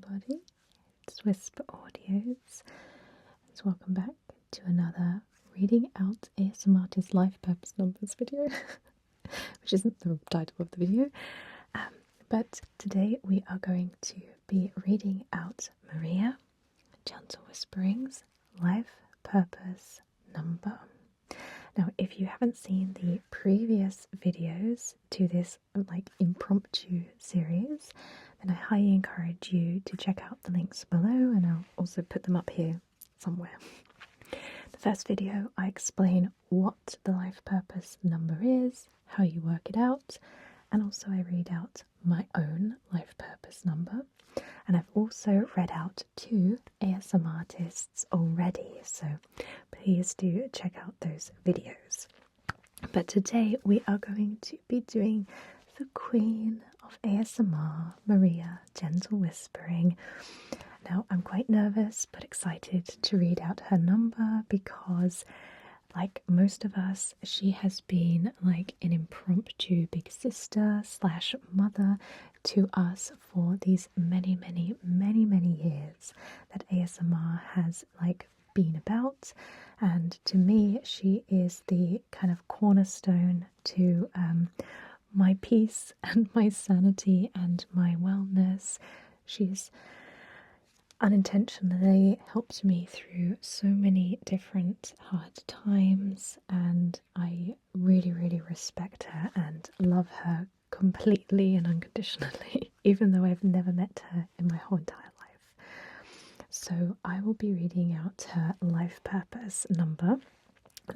everybody, it's WhisperAudios, and welcome back to another reading out ASMR artist life purpose numbers video, which isn't the title of the video, but today we are going to be reading out Maria Gentle Whispering's life purpose number. Now, if you haven't seen the previous videos to this impromptu series, then I highly encourage you to check out the links below, and I'll also put them up here somewhere. The first video, I explain what the life purpose number is, how you work it out, and also I read out my own life purpose number. And I've also read out 2 ASMR artists already, so please do check out those videos. But today we are going to be doing the Queen of ASMR, Maria Gentle Whispering. Now, I'm quite nervous but excited to read out her number because, like most of us, she has been like an impromptu big sister / mother to us for these many years that ASMR has been about. And to me, she is the kind of cornerstone to my peace and my sanity and my wellness. She's unintentionally helped me through so many different hard times, and I really respect her and love her completely and unconditionally, even though I've never met her in my whole entire life. So I will be reading out her life purpose number.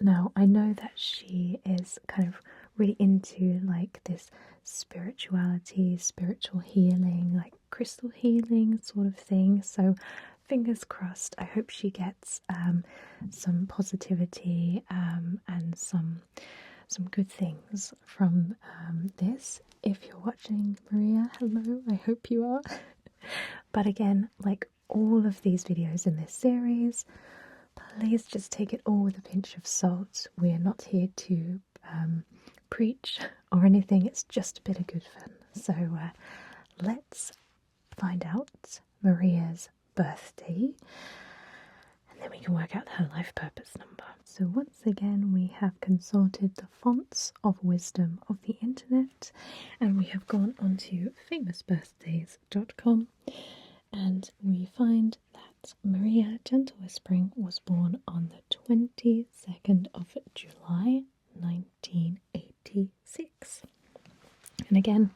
Now, I know that she is kind of really into this spirituality, spiritual healing, crystal healing sort of thing. So fingers crossed, I hope she gets some positivity and some good things from this. If you're watching, Maria, hello, I hope you are. But again, like all of these videos in this series, please just take it all with a pinch of salt. We're not here to preach or anything, it's just a bit of good fun. So let's find out Maria's birthday, and then we can work out her life purpose number. So once again, we have consulted the fonts of wisdom of the internet, and we have gone onto famousbirthdays.com, and we find that Maria Gentle Whispering was born on the 22nd of July 1986. And again,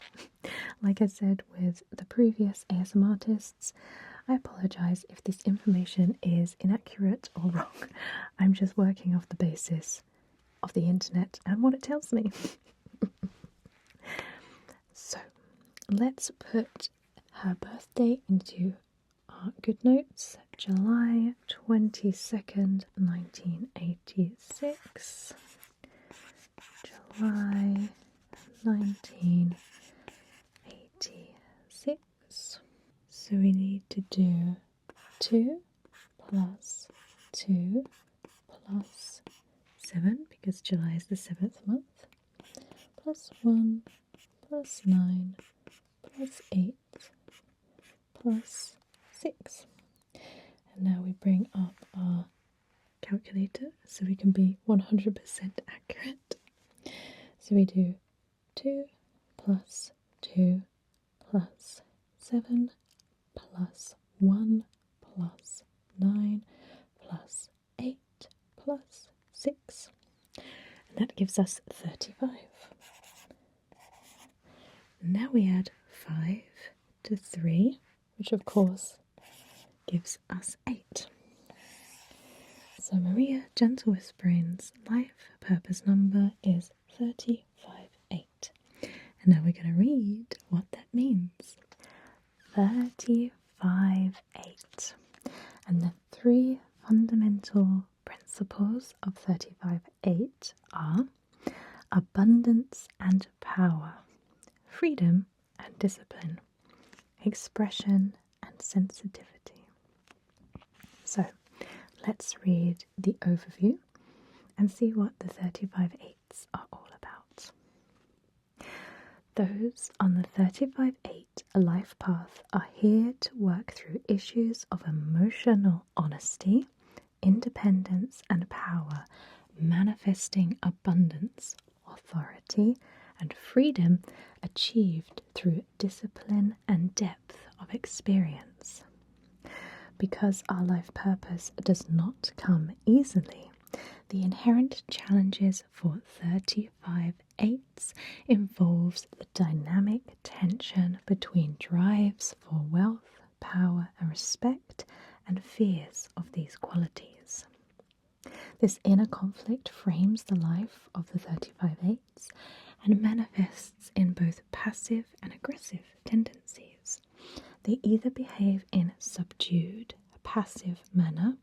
like I said with the previous ASMR artists, I apologise if this information is inaccurate or wrong. I'm just working off the basis of the internet and what it tells me. So, let's put her birthday into our good notes. July 22nd, 1986. July 1986. So we need to do 2 plus 2 plus 7, because July is the 7th month, plus 1 plus 9 plus 8 plus 6. And now we bring up our calculator so we can be 100% accurate. So we do 2 plus 2 plus 7 plus 1 plus 9 plus 8 plus 6. And that gives us 35. Now we add 5 to 3, which of course gives us 8. So Maria Gentle Whispering's life purpose number is 358. And now we're going to read what that means. 358. And the 3 fundamental principles of 358 are abundance and power, freedom and discipline, expression and sensitivity. So let's read the overview and see what the 358s are all about. Those on the 35-8 life path are here to work through issues of emotional honesty, independence and power, manifesting abundance, authority and freedom achieved through discipline and depth of experience. Because our life purpose does not come easily, the inherent challenges for 35-8s involves the dynamic tension between drives for wealth, power and respect and fears of these qualities. This inner conflict frames the life of the 35-8s and manifests in both passive and aggressive tendencies. They either behave in subdued, passive manner,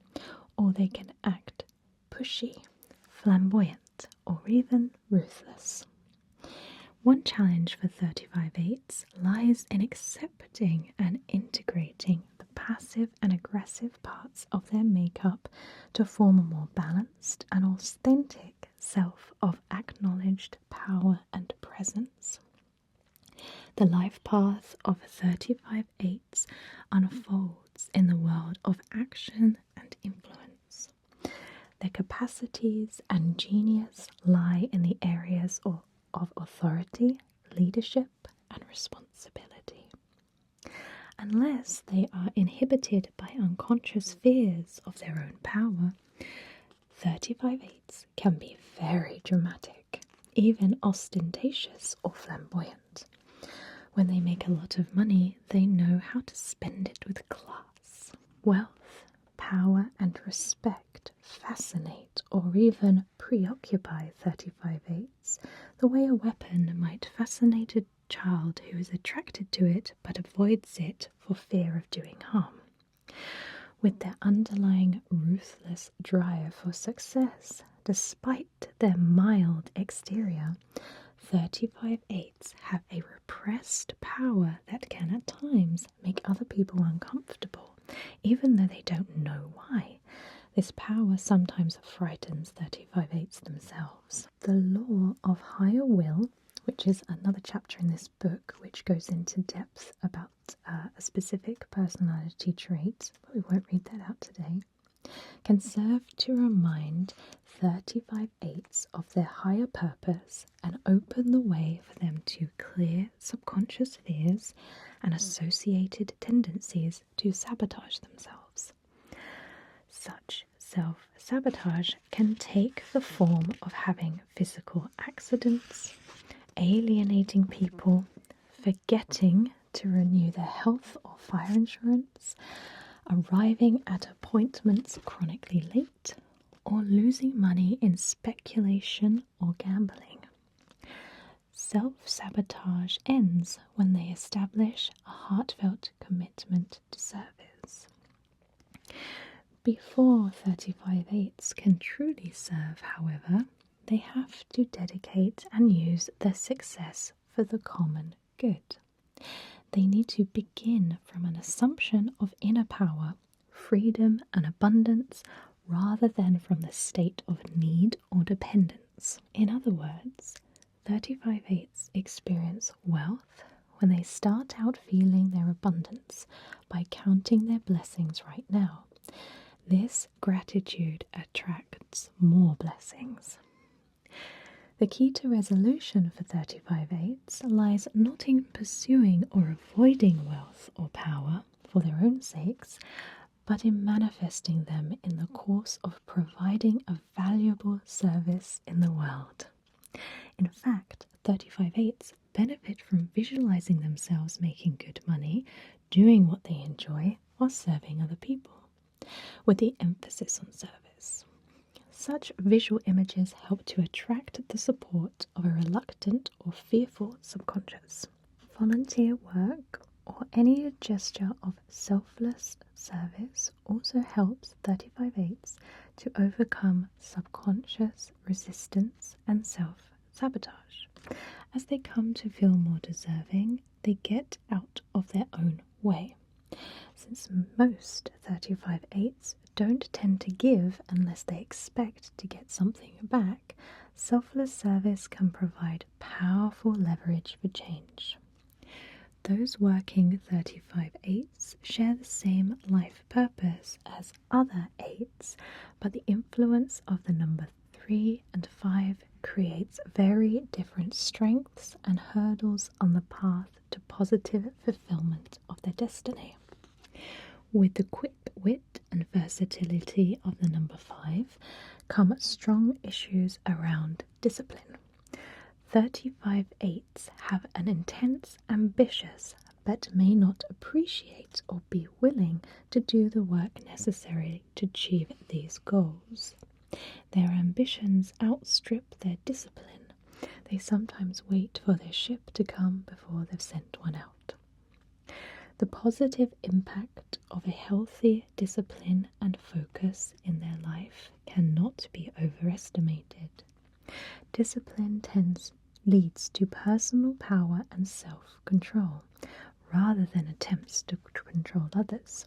or they can act pushy, flamboyant, or even ruthless. One challenge for 35-8s lies in accepting and integrating the passive and aggressive parts of their makeup to form a more balanced and authentic self of acknowledged power and presence. The life path of 35-8s unfolds in the world of action and influence. Their capacities and genius lie in the areas of authority, leadership, and responsibility. Unless they are inhibited by unconscious fears of their own power, 35-8s can be very dramatic, even ostentatious or flamboyant. When they make a lot of money, they know how to spend it with class. Wealth, power, and respect fascinate or even preoccupy 35-8s the way a weapon might fascinate a child who is attracted to it but avoids it for fear of doing harm. With their underlying ruthless drive for success, despite their mild exterior, 35-8s have a repressed power that can at times make other people uncomfortable, even though they don't know why. This power sometimes frightens 35-8s themselves. The law of higher will, which is another chapter in this book which goes into depth about a specific personality trait, but we won't read that out today, can serve to remind 35-8s of their higher purpose and open the way for them to clear subconscious fears and associated tendencies to sabotage themselves. Such self-sabotage can take the form of having physical accidents, alienating people, forgetting to renew their health or fire insurance, arriving at appointments chronically late, or losing money in speculation or gambling. Self-sabotage ends when they establish a heartfelt commitment to service. Before 35-8s can truly serve, however, they have to dedicate and use their success for the common good. They need to begin from an assumption of inner power, freedom and abundance, rather than from the state of need or dependence. In other words, 35-8s experience wealth when they start out feeling their abundance by counting their blessings right now. This gratitude attracts more blessings. The key to resolution for 35-8s lies not in pursuing or avoiding wealth or power for their own sakes, but in manifesting them in the course of providing a valuable service in the world. In fact, 35-8s benefit from visualizing themselves making good money, doing what they enjoy, while serving other people, with the emphasis on service. Such visual images help to attract the support of a reluctant or fearful subconscious. Volunteer work or any gesture of selfless service also helps 35-8s to overcome subconscious resistance and self-sabotage. As they come to feel more deserving, they get out of their own way. Since most 35-8s don't tend to give unless they expect to get something back, Selfless service can provide powerful leverage for change. Those working 35/8s share the same life purpose as other 8s, but the influence of the number 3 and 5 creates very different strengths and hurdles on the path to positive fulfillment of their destiny. With the quick wit and versatility of the number 5 come strong issues around discipline. 35/8s have an intense, ambitious, but may not appreciate or be willing to do the work necessary to achieve these goals. Their ambitions outstrip their discipline. They sometimes wait for their ship to come before they've sent one out. The positive impact of a healthy discipline and focus in their life cannot be overestimated. Discipline leads to personal power and self-control, rather than attempts to control others.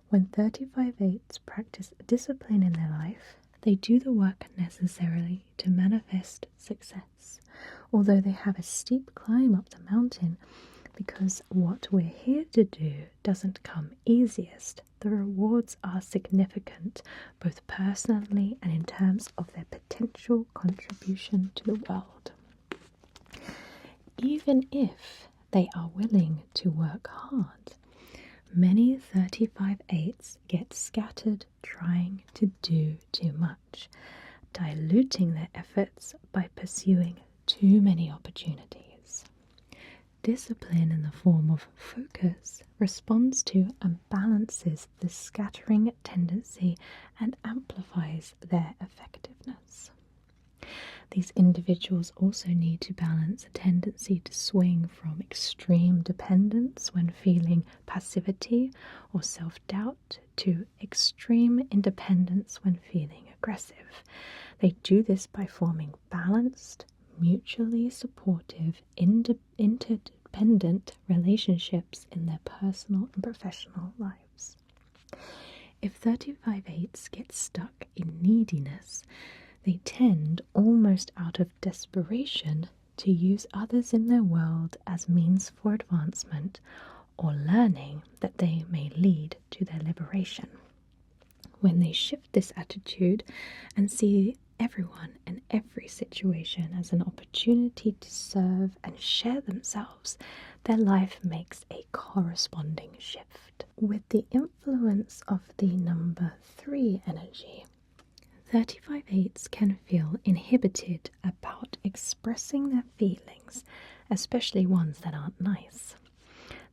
When 35/8s practice discipline in their life, they do the work necessarily to manifest success, although they have a steep climb up the mountain, because what we're here to do doesn't come easiest. The rewards are significant, both personally and in terms of their potential contribution to the world. Even if they are willing to work hard, many 35/8s get scattered trying to do too much, diluting their efforts by pursuing too many opportunities. Discipline in the form of focus responds to and balances the scattering tendency and amplifies their effectiveness. These individuals also need to balance a tendency to swing from extreme dependence when feeling passivity or self-doubt to extreme independence when feeling aggressive. They do this by forming balanced, mutually supportive, interdependent relationships in their personal and professional lives. If 35/8s get stuck in neediness, they tend, almost out of desperation, to use others in their world as means for advancement or learning that they may lead to their liberation. When they shift this attitude and see everyone and every situation as an opportunity to serve and share themselves, their life makes a corresponding shift. With the influence of the number 3 energy, 35/8s can feel inhibited about expressing their feelings, especially ones that aren't nice.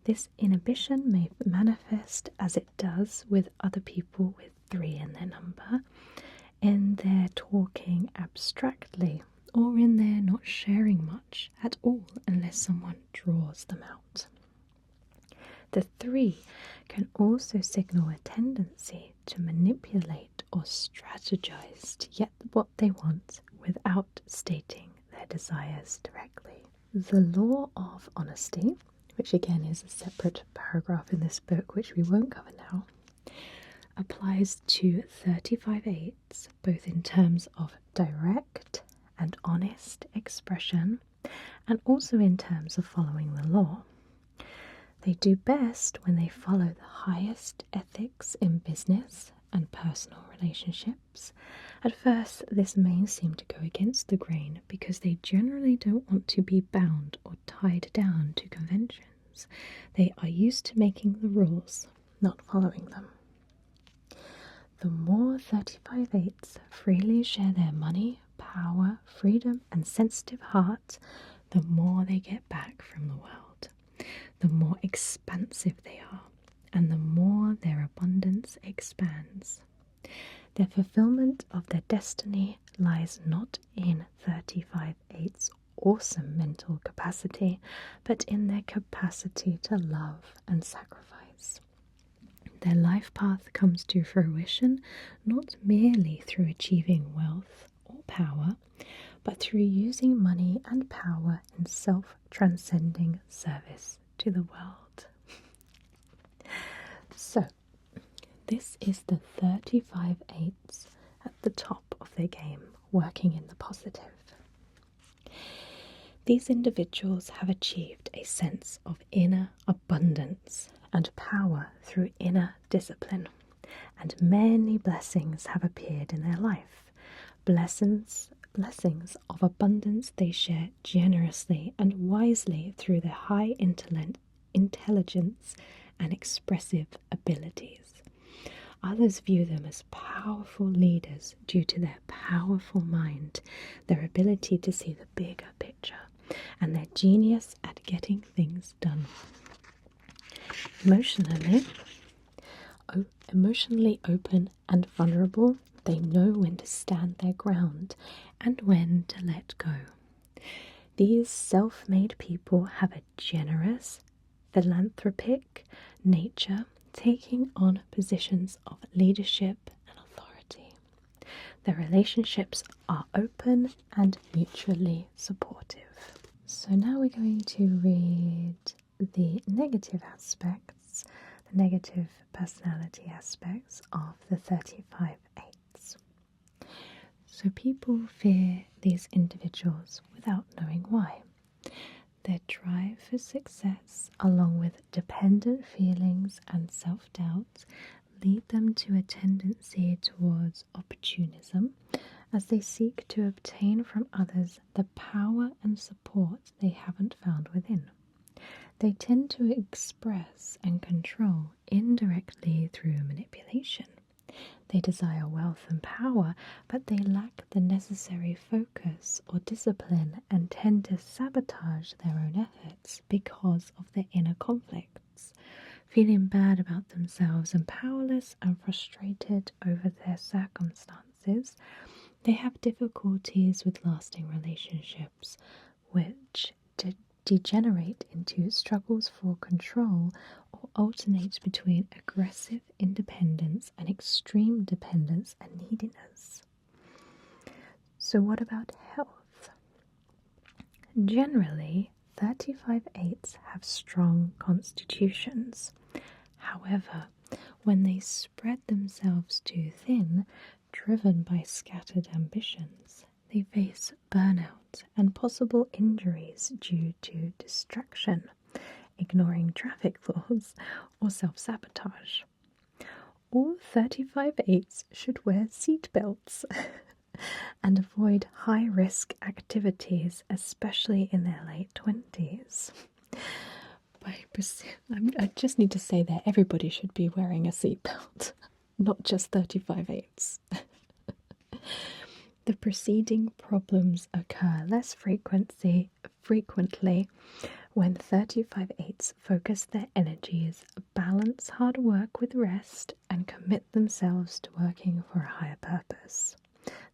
This inhibition may manifest, as it does with other people with 3 in their number, in their talking abstractly, or in their not sharing much at all unless someone draws them out. The 3 can also signal a tendency to manipulate or strategize to get what they want without stating their desires directly. The law of honesty, which again is a separate paragraph in this book which we won't cover now, applies to 35/8s both in terms of direct and honest expression and also in terms of following the law. They do best when they follow the highest ethics in business and personal relationships. At first, this may seem to go against the grain because they generally don't want to be bound or tied down to conventions. They are used to making the rules, not following them. The more 35/8s freely share their money, power, freedom, and sensitive heart, the more they get back from the world. The more expansive they are, and the more their abundance expands. Their fulfillment of their destiny lies not in 35/8's awesome mental capacity, but in their capacity to love and sacrifice. Their life path comes to fruition not merely through achieving wealth or power, but through using money and power in self-transcending service to the world. So, this is the 35/8s at the top of their game, working in the positive. These individuals have achieved a sense of inner abundance and power through inner discipline, and many blessings have appeared in their life. Blessings of abundance they share generously and wisely through their high intelligence and expressive abilities. Others view them as powerful leaders due to their powerful mind, their ability to see the bigger picture, and their genius at getting things done. Emotionally open and vulnerable, they know when to stand their ground and when to let go. These self-made people have a generous, philanthropic nature, taking on positions of leadership and authority. Their relationships are open and mutually supportive. So now we're going to read the negative aspects, the negative personality aspects of the 35/8s. So people fear these individuals without knowing why. Their drive for success, along with dependent feelings and self-doubt, lead them to a tendency towards opportunism as they seek to obtain from others the power and support they haven't found within. They tend to express and control indirectly through manipulation. They desire wealth and power, but they lack the necessary focus or discipline and tend to sabotage their own efforts because of their inner conflicts. Feeling bad about themselves and powerless and frustrated over their circumstances, they have difficulties with lasting relationships, which degenerate into struggles for control or alternate between aggressive independence and extreme dependence and neediness. So what about health? Generally, 35/8s have strong constitutions. However, when they spread themselves too thin, driven by scattered ambitions, they face burnout and possible injuries due to distraction, ignoring traffic laws, or self-sabotage. All 35/8s should wear seatbelts and avoid high-risk activities, especially in their late 20s. I just need to say that everybody should be wearing a seatbelt, not just 35/8s. The preceding problems occur less frequently when 35/8s focus their energies, balance hard work with rest, and commit themselves to working for a higher purpose,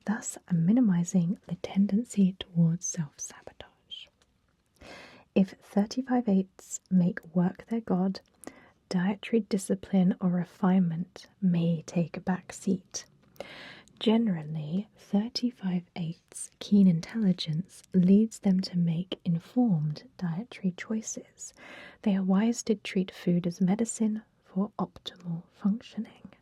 thus minimizing the tendency towards self-sabotage. If 35/8s make work their god, dietary discipline or refinement may take a back seat. Generally, 35/8s' keen intelligence leads them to make informed dietary choices. They are wise to treat food as medicine for optimal functioning.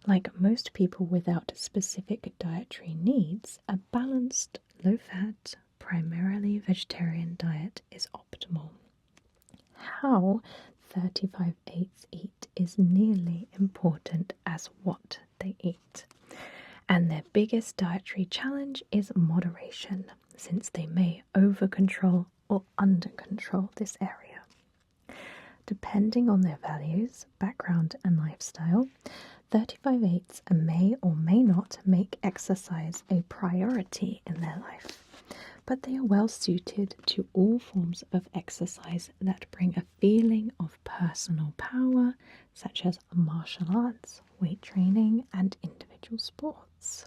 Like most people without specific dietary needs, a balanced, low-fat, primarily vegetarian diet is optimal. How 35/8s eat is nearly important as what they eat. And their biggest dietary challenge is moderation, since they may over-control or under-control this area. Depending on their values, background, and lifestyle, 35/8s may or may not make exercise a priority in their life, but they are well suited to all forms of exercise that bring a feeling of personal power, such as martial arts, weight training, and individual sports.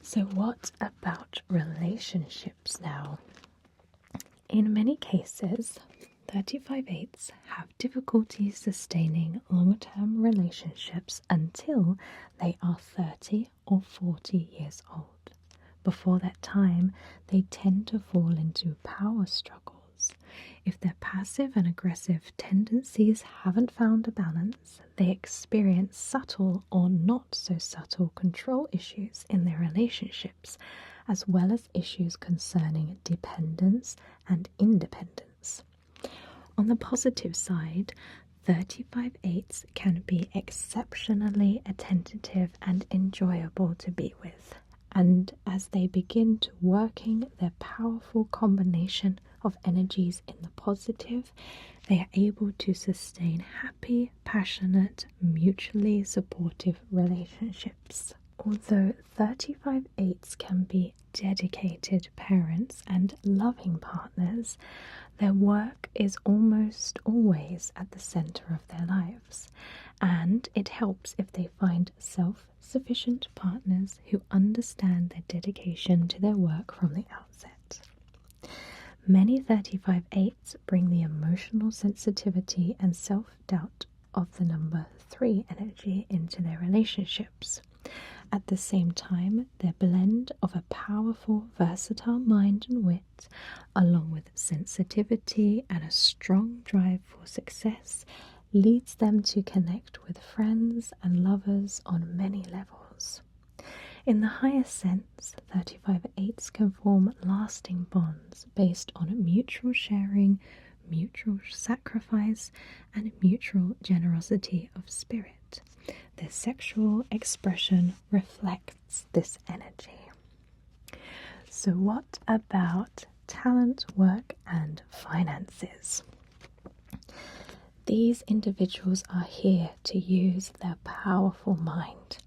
So what about relationships now? In many cases, 35/8s have difficulty sustaining long-term relationships until they are 30 or 40 years old. Before that time, they tend to fall into power struggles. If their passive and aggressive tendencies haven't found a balance, they experience subtle or not so subtle control issues in their relationships, as well as issues concerning dependence and independence. On the positive side, 35/8s can be exceptionally attentive and enjoyable to be with, and as they begin to working their powerful combination of energies in the positive, they are able to sustain happy, passionate, mutually supportive relationships. Although 35/8s can be dedicated parents and loving partners, their work is almost always at the center of their lives, and it helps if they find self-sufficient partners who understand their dedication to their work from the outset. Many 35/8s bring the emotional sensitivity and self-doubt of the number 3 energy into their relationships. At the same time, their blend of a powerful, versatile mind and wit, along with sensitivity and a strong drive for success, leads them to connect with friends and lovers on many levels. In the highest sense, 35/8s can form lasting bonds based on mutual sharing, mutual sacrifice, and mutual generosity of spirit. Their sexual expression reflects this energy. So what about talent, work, and finances? These individuals are here to use their powerful mind,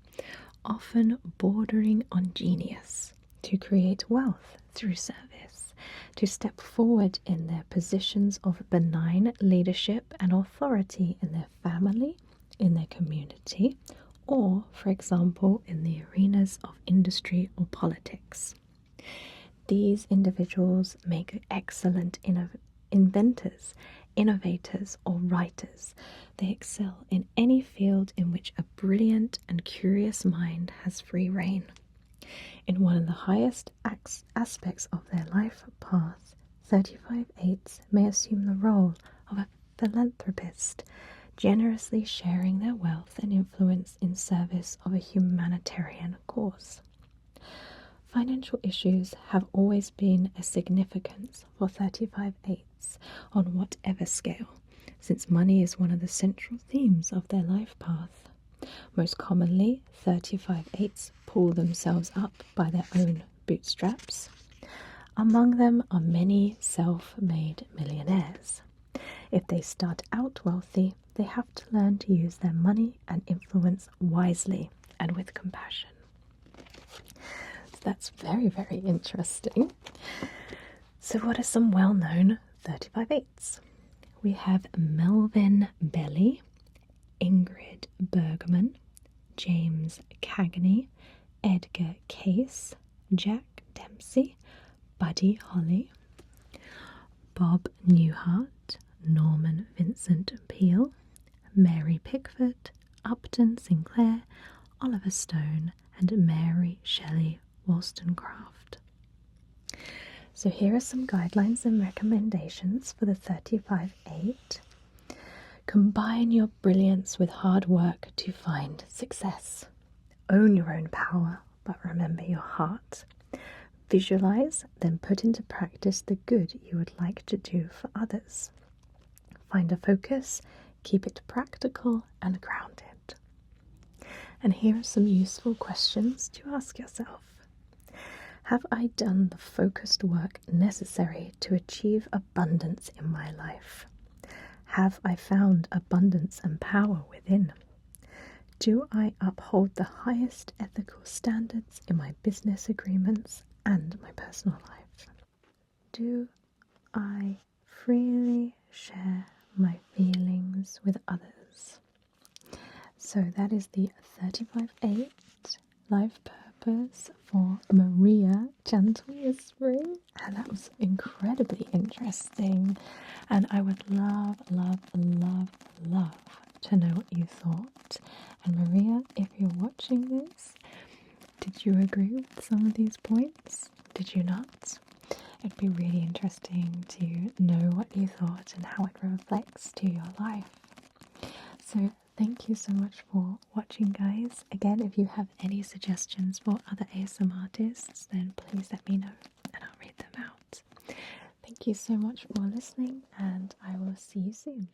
often bordering on genius, to create wealth through service, to step forward in their positions of benign leadership and authority in their family, in their community, or, for example, in the arenas of industry or politics. These individuals make excellent inventors, innovators, or writers. They excel in any field in which a brilliant and curious mind has free rein. In one of the highest aspects of their life path, 35/8s may assume the role of a philanthropist, generously sharing their wealth and influence in service of a humanitarian cause. Financial issues have always been a significance for 35/8s on whatever scale, since money is one of the central themes of their life path. Most commonly, 35/8s pull themselves up by their own bootstraps. Among them are many self-made millionaires. If they start out wealthy, they have to learn to use their money and influence wisely and with compassion. So that's very, very interesting. So what are some well-known 35/8s? We have Melvin Belly, Ingrid Bergman, James Cagney, Edgar Case, Jack Dempsey, Buddy Holly, Bob Newhart, Norman Vincent Peale, Mary Pickford, Upton Sinclair, Oliver Stone, and Mary Shelley Wollstonecraft. So here are some guidelines and recommendations for the 35/8. Combine your brilliance with hard work to find success. Own your own power, but remember your heart. Visualize, then put into practice the good you would like to do for others. Find a focus, keep it practical and grounded. And here are some useful questions to ask yourself. Have I done the focused work necessary to achieve abundance in my life? Have I found abundance and power within? Do I uphold the highest ethical standards in my business agreements and my personal life? Do I freely share my feelings with others? So that is the 35/8 life purpose for Maria Gentle Whispering, and that was incredibly interesting, and I would love to know what you thought. And Maria, if you're watching this, did you agree with some of these points? Did you not? It'd be really interesting to know what you thought and how it reflects to your life. So thank you so much for watching, guys. Again, if you have any suggestions for other ASM artists, then please let me know and I'll read them out. Thank you so much for listening, and I will see you soon.